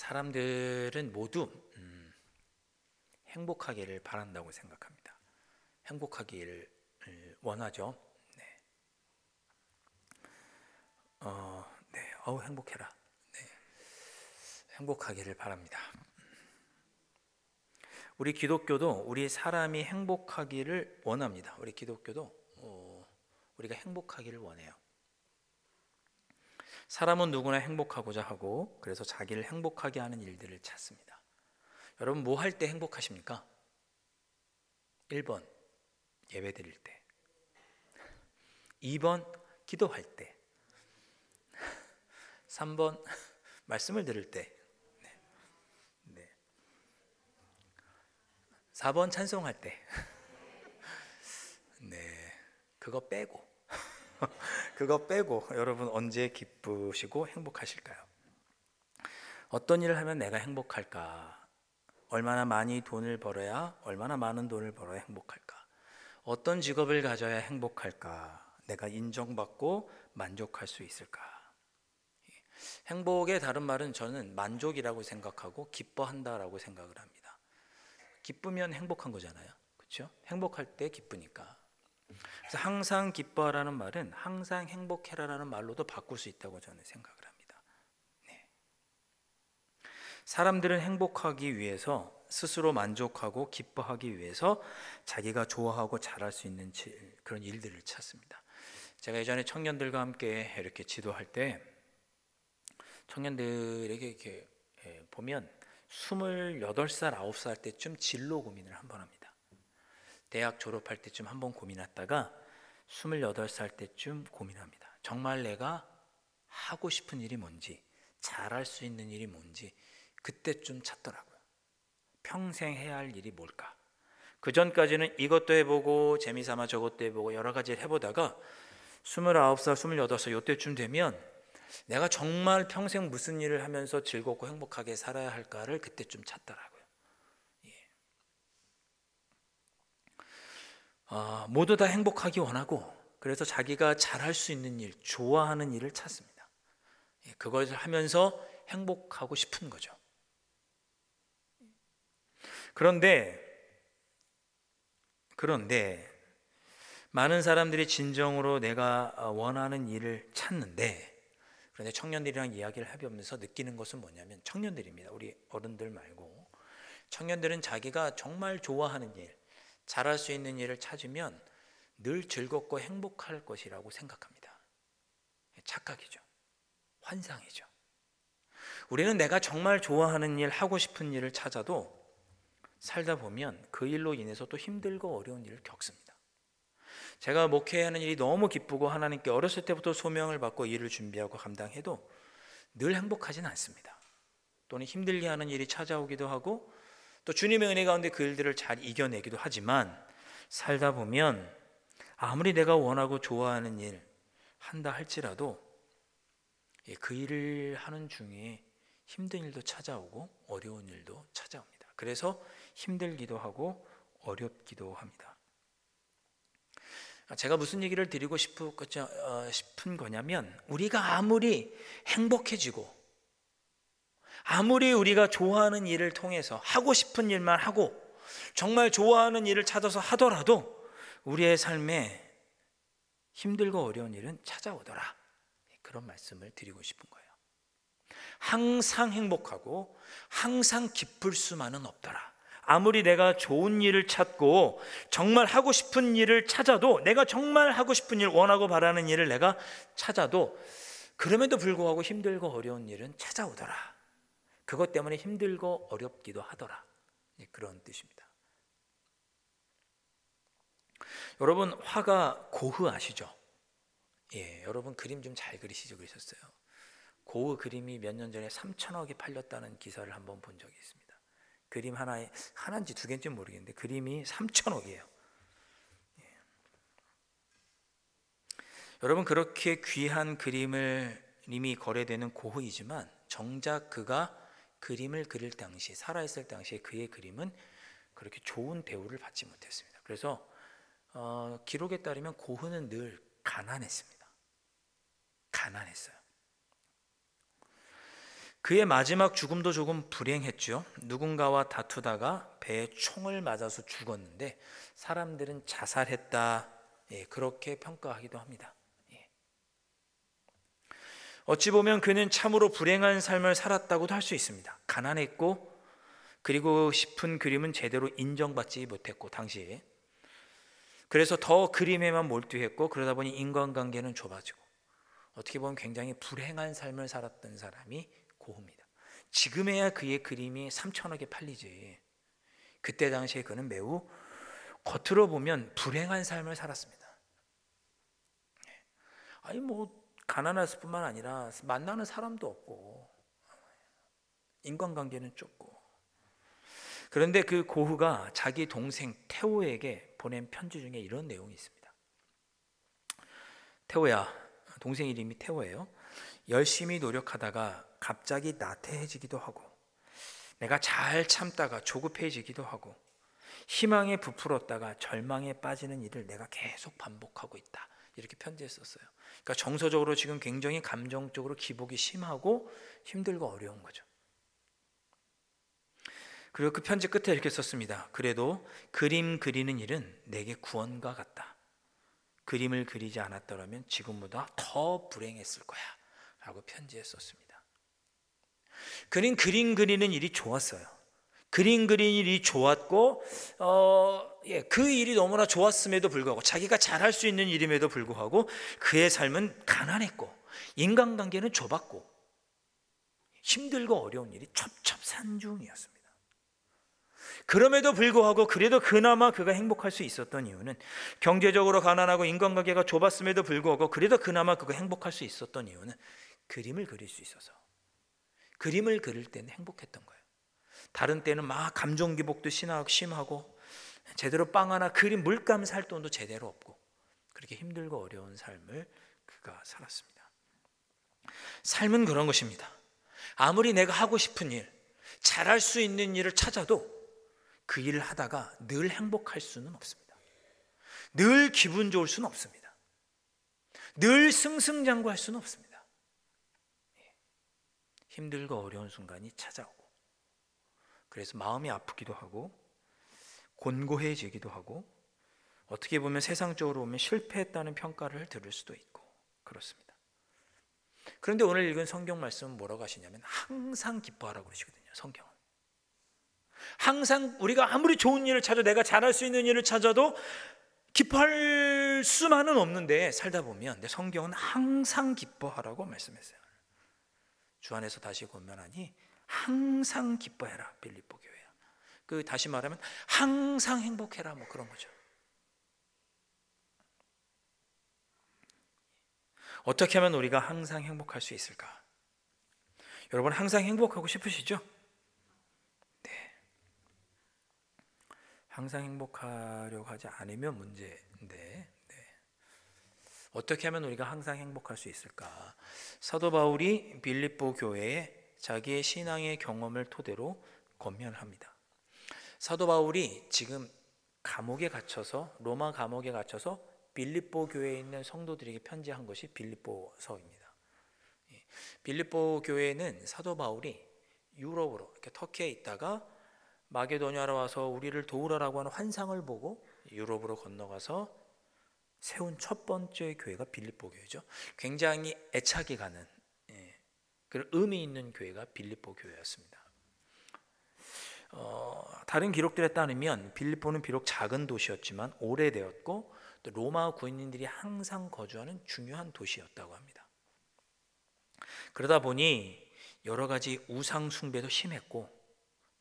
사람들은 모두 행복하기를 바란다고 생각합니다. 행복하기를 원하죠. 네. 네. 행복해라. 네. 행복하기를 바랍니다. 우리 기독교도 우리 사람이 행복하기를 원합니다. 우리 기독교도 우리가 행복하기를 원해요. 사람은 누구나 행복하고자 하고 그래서 자기를 행복하게 하는 일들을 찾습니다. 여러분 뭐 할 때 행복하십니까? 1번 예배 드릴 때, 2번 기도할 때, 3번 말씀을 들을 때, 4번 찬송할 때. 네, 그거 빼고 그거 빼고 여러분 언제 기쁘시고 행복하실까요? 어떤 일을 하면 내가 행복할까? 얼마나 많은 돈을 벌어야 행복할까? 어떤 직업을 가져야 행복할까? 내가 인정받고 만족할 수 있을까? 행복의 다른 말은 저는 만족이라고 생각하고 기뻐한다라고 생각을 합니다. 기쁘면 행복한 거잖아요. 그렇죠? 행복할 때 기쁘니까. 그래서 항상 기뻐하라는 말은 항상 행복해라라는 말로도 바꿀 수 있다고 저는 생각을 합니다. 네. 사람들은 행복하기 위해서 스스로 만족하고 기뻐하기 위해서 자기가 좋아하고 잘할 수 있는 그런 일들을 찾습니다. 제가 예전에 청년들과 함께 이렇게 지도할 때 청년들에게 이렇게 보면 28살, 9살 때쯤 진로 고민을 한번 합니다. 대학 졸업할 때쯤 한번 고민했다가 28살 때쯤 고민합니다. 정말 내가 하고 싶은 일이 뭔지, 잘할 수 있는 일이 뭔지 그때쯤 찾더라고요. 평생 해야 할 일이 뭘까? 그 전까지는 이것도 해보고 재미삼아 저것도 해보고 여러 가지를 해보다가 29살, 28살 이때쯤 되면 내가 정말 평생 무슨 일을 하면서 즐겁고 행복하게 살아야 할까를 그때쯤 찾더라고요. 모두 다 행복하기 원하고 그래서 자기가 잘할 수 있는 일, 좋아하는 일을 찾습니다. 그것을 하면서 행복하고 싶은 거죠. 그런데 많은 사람들이 진정으로 내가 원하는 일을 찾는데 그런데 청년들이랑 이야기를 해보면서 느끼는 것은 뭐냐면 청년들입니다. 우리 어른들 말고 청년들은 자기가 정말 좋아하는 일, 잘할 수 있는 일을 찾으면 늘 즐겁고 행복할 것이라고 생각합니다. 착각이죠. 환상이죠. 우리는 내가 정말 좋아하는 일, 하고 싶은 일을 찾아도 살다 보면 그 일로 인해서 또 힘들고 어려운 일을 겪습니다. 제가 목회하는 일이 너무 기쁘고 하나님께 어렸을 때부터 소명을 받고 일을 준비하고 감당해도 늘 행복하진 않습니다. 또는 힘들게 하는 일이 찾아오기도 하고 또 주님의 은혜 가운데 그 일들을 잘 이겨내기도 하지만 살다 보면 아무리 내가 원하고 좋아하는 일 한다 할지라도 그 일을 하는 중에 힘든 일도 찾아오고 어려운 일도 찾아옵니다. 그래서 힘들기도 하고 어렵기도 합니다. 제가 무슨 얘기를 드리고 싶은 거냐면 우리가 아무리 행복해지고 아무리 우리가 좋아하는 일을 통해서 하고 싶은 일만 하고 정말 좋아하는 일을 찾아서 하더라도 우리의 삶에 힘들고 어려운 일은 찾아오더라. 그런 말씀을 드리고 싶은 거예요. 항상 행복하고 항상 기쁠 수만은 없더라. 아무리 내가 좋은 일을 찾고 정말 하고 싶은 일을 찾아도 내가 정말 하고 싶은 일, 원하고 바라는 일을 내가 찾아도 그럼에도 불구하고 힘들고 어려운 일은 찾아오더라. 그것 때문에 힘들고 어렵기도 하더라. 그런 뜻입니다. 여러분 화가 고흐 아시죠? 여러분 그림 좀 잘 그리시죠? 그러셨어요. 고흐 그림이 몇 년 전에 3천억이 팔렸다는 기사를 한번 본 적이 있습니다. 그림 하나인지 두 개인지 모르겠는데 그림이 3천억이에요. 여러분 그렇게 귀한 그림이 거래되는 고흐이지만 정작 그가 그림을 그릴 당시 살아있을 당시에 그의 그림은 그렇게 좋은 대우를 받지 못했습니다. 그래서 기록에 따르면 고흐는 늘 가난했습니다. 가난했어요. 그의 마지막 죽음도 조금 불행했죠. 누군가와 다투다가 배에 총을 맞아서 죽었는데 사람들은 자살했다, 그렇게 평가하기도 합니다. 어찌 보면 그는 참으로 불행한 삶을 살았다고도 할 수 있습니다. 가난했고, 그리고 싶은 그림은 제대로 인정받지 못했고 당시에, 그래서 더 그림에만 몰두했고, 그러다 보니 인간관계는 좁아지고, 어떻게 보면 굉장히 불행한 삶을 살았던 사람이 고흐입니다. 지금에야 그의 그림이 3천억에 팔리지, 그때 당시에 그는 매우 겉으로 보면 불행한 삶을 살았습니다. 아니 가난했을 뿐만 아니라 만나는 사람도 없고 인간관계는 좁고. 그런데 그 고흐가 자기 동생 테오에게 보낸 편지 중에 이런 내용이 있습니다. 테오야, 동생 이름이 테오예요. 열심히 노력하다가 갑자기 나태해지기도 하고, 내가 잘 참다가 조급해지기도 하고, 희망에 부풀었다가 절망에 빠지는 일을 내가 계속 반복하고 있다, 이렇게 편지에 썼어요. 그러니까 정서적으로 지금 굉장히 감정적으로 기복이 심하고 힘들고 어려운 거죠. 그리고 그 편지 끝에 이렇게 썼습니다. 그래도 그림 그리는 일은 내게 구원과 같다. 그림을 그리지 않았더라면 지금보다 더 불행했을 거야, 라고 편지에 썼습니다. 그는 그림 그리는 일이 좋았어요. 그림 그리는 일이 좋았고, 그 일이 너무나 좋았음에도 불구하고, 자기가 잘할 수 있는 일임에도 불구하고 그의 삶은 가난했고 인간관계는 좁았고 힘들고 어려운 일이 첩첩산중이었습니다. 그럼에도 불구하고 그래도 그나마 그가 행복할 수 있었던 이유는, 경제적으로 가난하고 인간관계가 좁았음에도 불구하고 그래도 그나마 그가 행복할 수 있었던 이유는 그림을 그릴 수 있어서, 그림을 그릴 때는 행복했던 거예요. 다른 때는 막 감정 기복도 심하고 제대로 빵 하나 그림 물감 살 돈도 제대로 없고 그렇게 힘들고 어려운 삶을 그가 살았습니다. 삶은 그런 것입니다. 아무리 내가 하고 싶은 일, 잘할 수 있는 일을 찾아도 그 일을 하다가 늘 행복할 수는 없습니다. 늘 기분 좋을 수는 없습니다. 늘 승승장구할 수는 없습니다. 힘들고 어려운 순간이 찾아오고, 그래서 마음이 아프기도 하고 곤고해지기도 하고, 어떻게 보면 세상적으로 보면 실패했다는 평가를 들을 수도 있고 그렇습니다. 그런데 오늘 읽은 성경 말씀은 뭐라고 하시냐면 항상 기뻐하라고 그러시거든요. 성경은 항상 우리가 아무리 좋은 일을 찾아도, 내가 잘할 수 있는 일을 찾아도 기뻐할 수만은 없는데 살다 보면, 내 성경은 항상 기뻐하라고 말씀했어요. 주 안에서 다시 권면하니 항상 기뻐해라, 빌립보 교회야. 그 다시 말하면 항상 행복해라, 그런 거죠. 어떻게 하면 우리가 항상 행복할 수 있을까? 여러분 항상 행복하고 싶으시죠? 네. 항상 행복하려고 하지 않으면 문제인데, 어떻게 하면 우리가 항상 행복할 수 있을까? 사도 바울이 빌립보 교회에 자기의 신앙의 경험을 토대로 권면합니다. 사도 바울이 지금 감옥에 갇혀서, 로마 감옥에 갇혀서 빌립보 교회에 있는 성도들에게 편지한 것이 빌립보서입니다. 빌립보 교회는 사도 바울이 유럽으로, 이렇게 터키에 있다가 마게도냐로 와서 우리를 도우라라고 하는 환상을 보고 유럽으로 건너가서 세운 첫 번째 교회가 빌립보 교회죠. 굉장히 애착이 가는, 그런 의미 있는 교회가 빌립보 교회였습니다. 다른 기록들에 따르면 빌립보는 비록 작은 도시였지만 오래되었고, 또 로마 군인들이 항상 거주하는 중요한 도시였다고 합니다. 그러다 보니 여러 가지 우상 숭배도 심했고,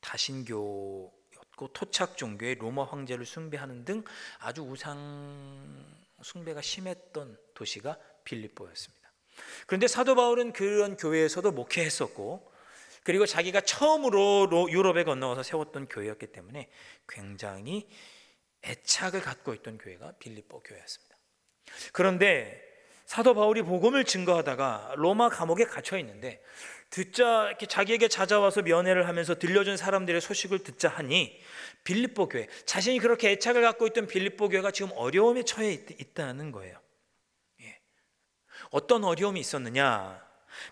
다신교였고, 토착 종교의 로마 황제를 숭배하는 등 아주 우상 숭배가 심했던 도시가 빌립보였습니다. 그런데 사도 바울은 그런 교회에서도 목회했었고, 그리고 자기가 처음으로 유럽에 건너가서 세웠던 교회였기 때문에 굉장히 애착을 갖고 있던 교회가 빌립보 교회였습니다. 그런데 사도 바울이 복음을 증거하다가 로마 감옥에 갇혀 있는데, 듣자 이렇게 자기에게 찾아와서 면회를 하면서 들려준 사람들의 소식을 듣자 하니 빌립보 교회, 자신이 그렇게 애착을 갖고 있던 빌립보 교회가 지금 어려움에 처해 있다는 거예요. 어떤 어려움이 있었느냐?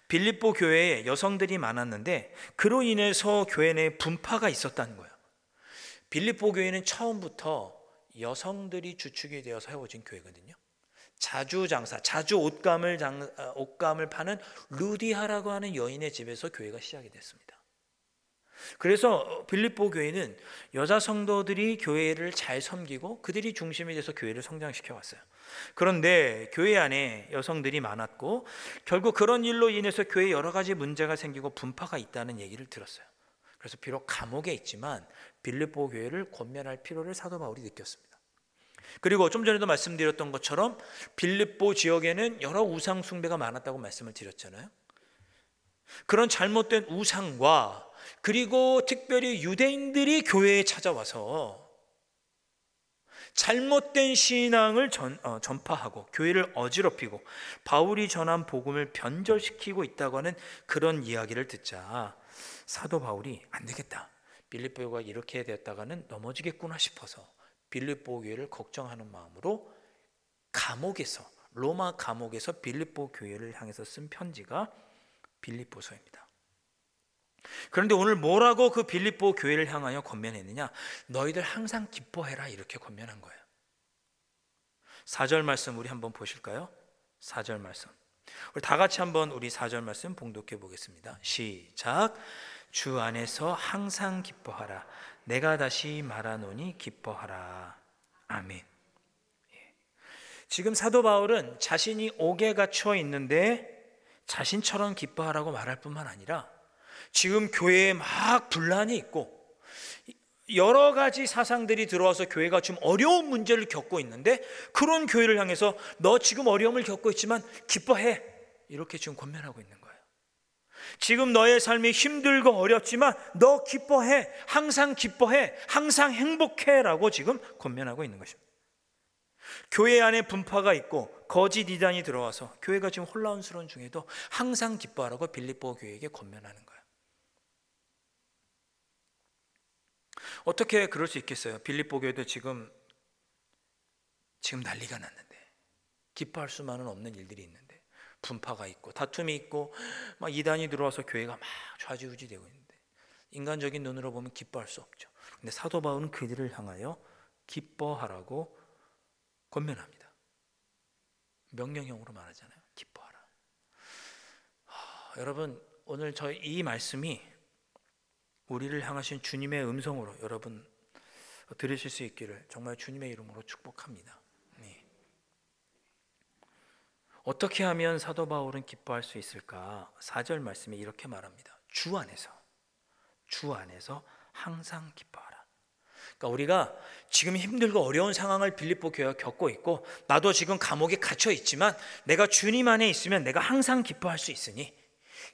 빌립보 교회에 여성들이 많았는데 그로 인해서 교회 내에 분파가 있었다는 거예요. 빌립보 교회는 처음부터 여성들이 주축이 되어서 세워진 교회거든요. 자주 옷감을 파는 루디아라고 하는 여인의 집에서 교회가 시작이 됐습니다. 그래서 빌립보 교회는 여자 성도들이 교회를 잘 섬기고 그들이 중심이 돼서 교회를 성장시켜 왔어요. 그런데 교회 안에 여성들이 많았고 결국 그런 일로 인해서 교회에 여러 가지 문제가 생기고 분파가 있다는 얘기를 들었어요. 그래서 비록 감옥에 있지만 빌립보 교회를 권면할 필요를 사도 바울이 느꼈습니다. 그리고 좀 전에도 말씀드렸던 것처럼 빌립보 지역에는 여러 우상 숭배가 많았다고 말씀을 드렸잖아요. 그런 잘못된 우상과 그리고 특별히 유대인들이 교회에 찾아와서 잘못된 신앙을 전파하고 교회를 어지럽히고 바울이 전한 복음을 변절시키고 있다고 하는 그런 이야기를 듣자 사도 바울이 안 되겠다, 빌립보가 이렇게 되었다가는 넘어지겠구나 싶어서 빌립보 교회를 걱정하는 마음으로 로마 감옥에서 빌립보 교회를 향해서 쓴 편지가 빌립보서입니다. 그런데 오늘 뭐라고 그 빌립보 교회를 향하여 권면했느냐? 너희들 항상 기뻐해라, 이렇게 권면한 거예요. 4절 말씀 우리 한번 보실까요? 4절 말씀 우리 다 같이 한번 우리 4절 말씀 봉독해 보겠습니다. 시작. 주 안에서 항상 기뻐하라. 내가 다시 말하노니 기뻐하라. 아멘. 지금 사도 바울은 자신이 옥에 갇혀 있는데 자신처럼 기뻐하라고 말할 뿐만 아니라 지금 교회에 막 분란이 있고 여러 가지 사상들이 들어와서 교회가 지금 어려운 문제를 겪고 있는데 그런 교회를 향해서 너 지금 어려움을 겪고 있지만 기뻐해, 이렇게 지금 권면하고 있는 거예요. 지금 너의 삶이 힘들고 어렵지만 너 기뻐해, 항상 기뻐해, 항상 행복해 라고 지금 권면하고 있는 것입니다. 교회 안에 분파가 있고 거짓 이단이 들어와서 교회가 지금 혼란스러운 중에도 항상 기뻐하라고 빌립보 교회에게 권면하는 거예요. 어떻게 그럴 수 있겠어요? 빌립보 교회도 지금 난리가 났는데, 기뻐할 수만은 없는 일들이 있는데, 분파가 있고 다툼이 있고 막 이단이 들어와서 교회가 막 좌지우지되고 있는데 인간적인 눈으로 보면 기뻐할 수 없죠. 근데 사도 바울은 그들을 향하여 기뻐하라고 권면합니다. 명령형으로 말하잖아요. 기뻐하라. 여러분, 오늘 저희 이 말씀이 우리를 향하신 주님의 음성으로 여러분 들으실 수 있기를 정말 주님의 이름으로 축복합니다. 네. 어떻게 하면 사도 바울은 기뻐할 수 있을까? 4절 말씀에 이렇게 말합니다. 주 안에서 항상 기뻐하라. 그러니까 우리가 지금 힘들고 어려운 상황을 빌립보 교회가 겪고 있고 나도 지금 감옥에 갇혀 있지만 내가 주님 안에 있으면 내가 항상 기뻐할 수 있으니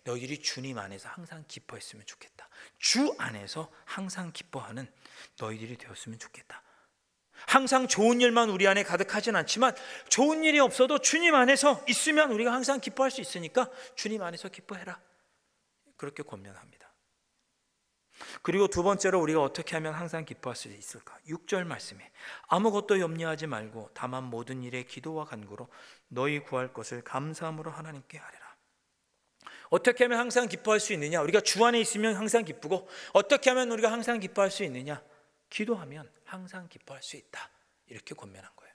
너희들이 주님 안에서 항상 기뻐했으면 좋겠다. 주 안에서 항상 기뻐하는 너희들이 되었으면 좋겠다. 항상 좋은 일만 우리 안에 가득하진 않지만 좋은 일이 없어도 주님 안에서 있으면 우리가 항상 기뻐할 수 있으니까 주님 안에서 기뻐해라. 그렇게 권면합니다. 그리고 두 번째로 우리가 어떻게 하면 항상 기뻐할 수 있을까? 6절 말씀에 아무것도 염려하지 말고 다만 모든 일에 기도와 간구로 너희 구할 것을 감사함으로 하나님께 하리라. 어떻게 하면 항상 기뻐할 수 있느냐? 우리가 주 안에 있으면 항상 기쁘고 어떻게 하면 우리가 항상 기뻐할 수 있느냐? 기도하면 항상 기뻐할 수 있다. 이렇게 권면한 거예요.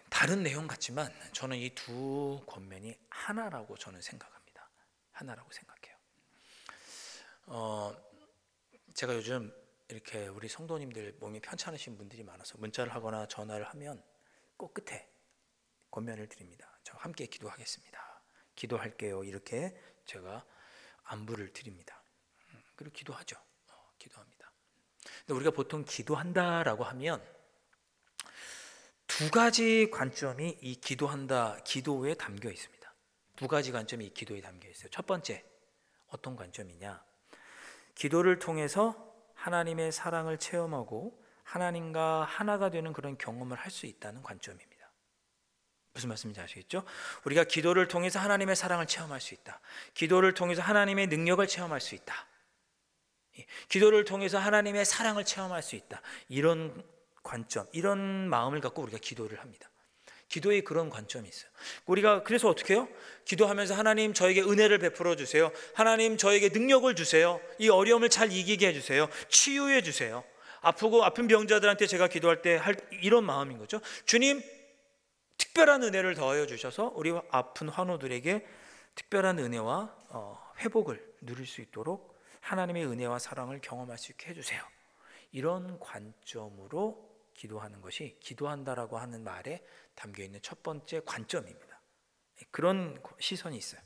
다른 내용 같지만 저는 이 두 권면이 하나라고 저는 생각합니다. 하나라고 생각해요. 제가 요즘 이렇게 우리 성도님들 몸이 편찮으신 분들이 많아서 문자를 하거나 전화를 하면 꼭 끝에 권면을 드립니다. 저 함께 기도하겠습니다. 기도할게요. 이렇게 제가 안부를 드립니다. 그리고 기도하죠. 기도합니다. 근데 우리가 보통 기도한다라고 하면 두 가지 관점이 이 기도에 담겨 있습니다. 두 가지 관점이 이 기도에 담겨 있어요. 첫 번째, 어떤 관점이냐? 기도를 통해서 하나님의 사랑을 체험하고 하나님과 하나가 되는 그런 경험을 할 수 있다는 관점입니다. 무슨 말씀인지 아시겠죠? 우리가 기도를 통해서 하나님의 사랑을 체험할 수 있다. 기도를 통해서 하나님의 능력을 체험할 수 있다. 기도를 통해서 하나님의 사랑을 체험할 수 있다. 이런 관점, 이런 마음을 갖고 우리가 기도를 합니다. 기도에 그런 관점이 있어요. 우리가 그래서 어떻게 해요? 기도하면서 하나님 저에게 은혜를 베풀어 주세요. 하나님 저에게 능력을 주세요. 이 어려움을 잘 이기게 해주세요. 치유해 주세요. 아픈 병자들한테 제가 기도할 때 이런 마음인 거죠. 주님 특별한 은혜를 더하여 주셔서 우리 아픈 환우들에게 특별한 은혜와 회복을 누릴 수 있도록 하나님의 은혜와 사랑을 경험할 수 있게 해주세요. 이런 관점으로 기도하는 것이 기도한다라고 하는 말에 담겨있는 첫 번째 관점입니다. 그런 시선이 있어요.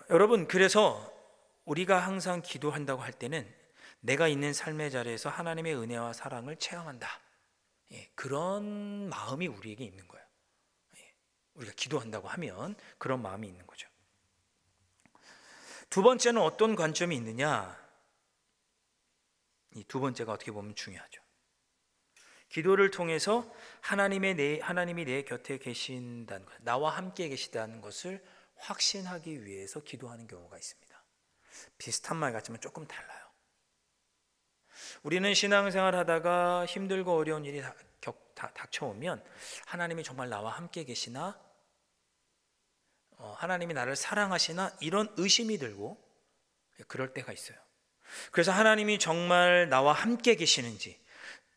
여러분, 그래서 우리가 항상 기도한다고 할 때는 내가 있는 삶의 자리에서 하나님의 은혜와 사랑을 체험한다, 그런 마음이 우리에게 있는 거예요. 우리가 기도한다고 하면 그런 마음이 있는 거죠. 두 번째는 어떤 관점이 있느냐? 이 두 번째가 어떻게 보면 중요하죠. 기도를 통해서 하나님이 내 곁에 계신다는 것, 나와 함께 계시다는 것을 확신하기 위해서 기도하는 경우가 있습니다. 비슷한 말 같지만 조금 달라요. 우리는 신앙생활 하다가 힘들고 어려운 일이 닥쳐오면 하나님이 정말 나와 함께 계시나, 하나님이 나를 사랑하시나, 이런 의심이 들고 그럴 때가 있어요. 그래서 하나님이 정말 나와 함께 계시는지,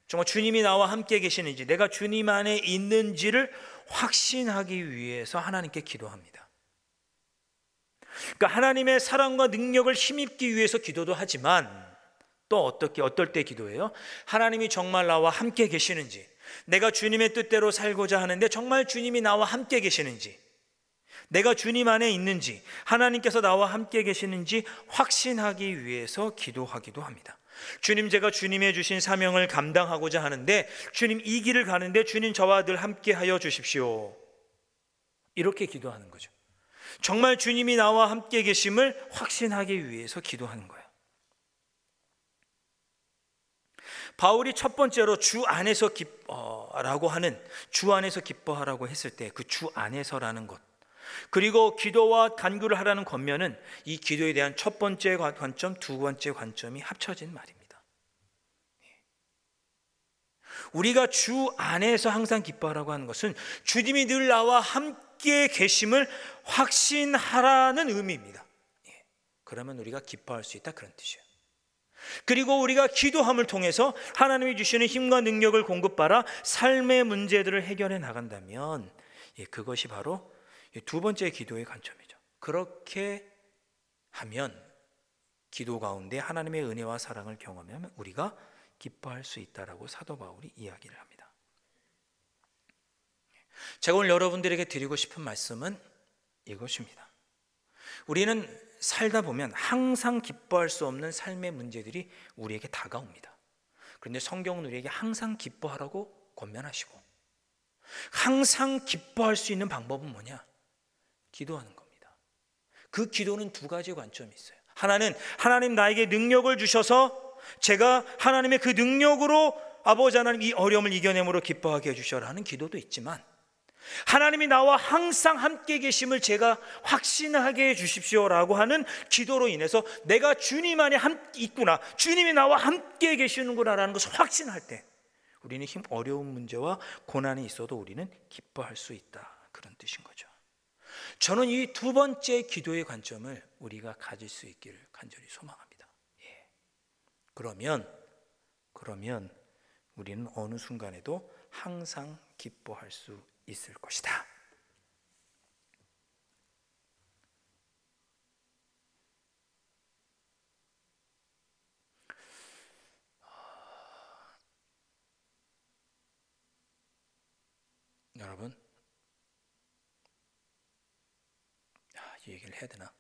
정말 주님이 나와 함께 계시는지, 내가 주님 안에 있는지를 확신하기 위해서 하나님께 기도합니다. 그러니까 하나님의 사랑과 능력을 힘입기 위해서 기도도 하지만 또 어떨 때 기도해요? 하나님이 정말 나와 함께 계시는지, 내가 주님의 뜻대로 살고자 하는데 정말 주님이 나와 함께 계시는지, 내가 주님 안에 있는지, 하나님께서 나와 함께 계시는지 확신하기 위해서 기도하기도 합니다. 주님, 제가 주님의 주신 사명을 감당하고자 하는데 주님 이 길을 가는데 주님 저와 늘 함께 하여 주십시오. 이렇게 기도하는 거죠. 정말 주님이 나와 함께 계심을 확신하기 위해서 기도하는 거예요. 바울이 첫 번째로 주 안에서 라고 하는, 주 안에서 기뻐하라고 했을 때 그 주 안에서라는 것, 그리고 기도와 간구를 하라는 권면은 이 기도에 대한 첫 번째 관점, 두 번째 관점이 합쳐진 말입니다. 우리가 주 안에서 항상 기뻐하라고 하는 것은 주님이 늘 나와 함께 계심을 확신하라는 의미입니다. 그러면 우리가 기뻐할 수 있다, 그런 뜻이에요. 그리고 우리가 기도함을 통해서 하나님이 주시는 힘과 능력을 공급받아 삶의 문제들을 해결해 나간다면 그것이 바로 두 번째 기도의 관점이죠. 그렇게 하면 기도 가운데 하나님의 은혜와 사랑을 경험하면 우리가 기뻐할 수 있다라고 사도 바울이 이야기를 합니다. 제가 오늘 여러분들에게 드리고 싶은 말씀은 이것입니다. 우리는 살다 보면 항상 기뻐할 수 없는 삶의 문제들이 우리에게 다가옵니다. 그런데 성경은 우리에게 항상 기뻐하라고 권면하시고, 항상 기뻐할 수 있는 방법은 뭐냐? 기도하는 겁니다. 그 기도는 두 가지 관점이 있어요. 하나는 하나님 나에게 능력을 주셔서 제가 하나님의 그 능력으로 아버지 하나님 이 어려움을 이겨내므로 기뻐하게 해주셔라 하는 기도도 있지만, 하나님이 나와 항상 함께 계심을 제가 확신하게 해주십시오라고 하는 기도로 인해서 내가 주님 안에 있구나, 주님이 나와 함께 계시는구나 라는 것을 확신할 때 우리는 어려운 문제와 고난이 있어도 우리는 기뻐할 수 있다, 그런 뜻인 거죠. 저는 이 두 번째 기도의 관점을 우리가 가질 수 있기를 간절히 소망합니다. 그러면 우리는 어느 순간에도 항상 기뻐할 수 있을 것이다. 여러분, 이 얘기를 해야 되나?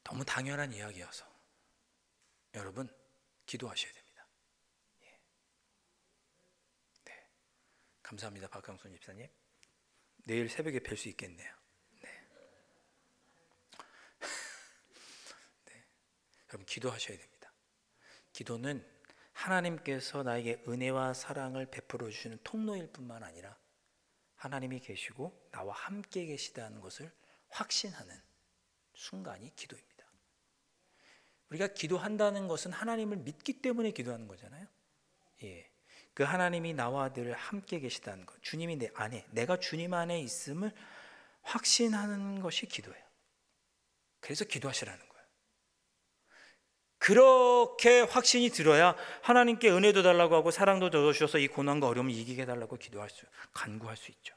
너무 당연한 이야기여서 여러분 기도하셔야 됩니다. 감사합니다, 박강순 집사님. 내일 새벽에 뵐 수 있겠네요. 여러분 기도하셔야 됩니다. 기도는 하나님께서 나에게 은혜와 사랑을 베풀어 주시는 통로일 뿐만 아니라 하나님이 계시고 나와 함께 계시다는 것을 확신하는 순간이 기도입니다. 우리가 기도한다는 것은 하나님을 믿기 때문에 기도하는 거잖아요. 그 하나님이 나와 늘 함께 계시다는 것, 주님이 내 안에, 내가 주님 안에 있음을 확신하는 것이 기도예요. 그래서 기도하시라는 거예요. 그렇게 확신이 들어야 하나님께 은혜도 달라고 하고 사랑도 더 주셔서 이 고난과 어려움을 이기게 해달라고 간구할 수 있죠.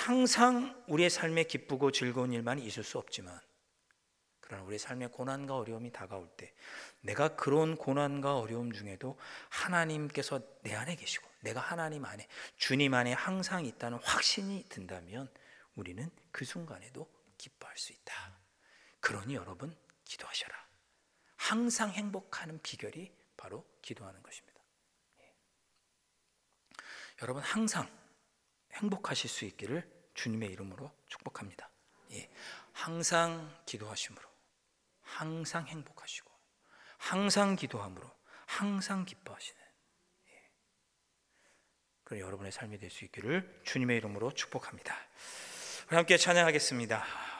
항상 우리의 삶에 기쁘고 즐거운 일만 있을 수 없지만, 그러나 우리의 삶에 고난과 어려움이 다가올 때 내가 그런 고난과 어려움 중에도 하나님께서 내 안에 계시고 내가 하나님 안에, 주님 안에 항상 있다는 확신이 든다면 우리는 그 순간에도 기뻐할 수 있다. 그러니 여러분, 기도하셔라. 항상 행복하는 비결이 바로 기도하는 것입니다. 여러분, 항상 행복하실 수 있기를 주님의 이름으로 축복합니다. 항상 기도하심으로 항상 행복하시고, 항상 기도함으로 항상 기뻐하시는 그런 여러분의 삶이 될 수 있기를 주님의 이름으로 축복합니다. 우리 함께 찬양하겠습니다.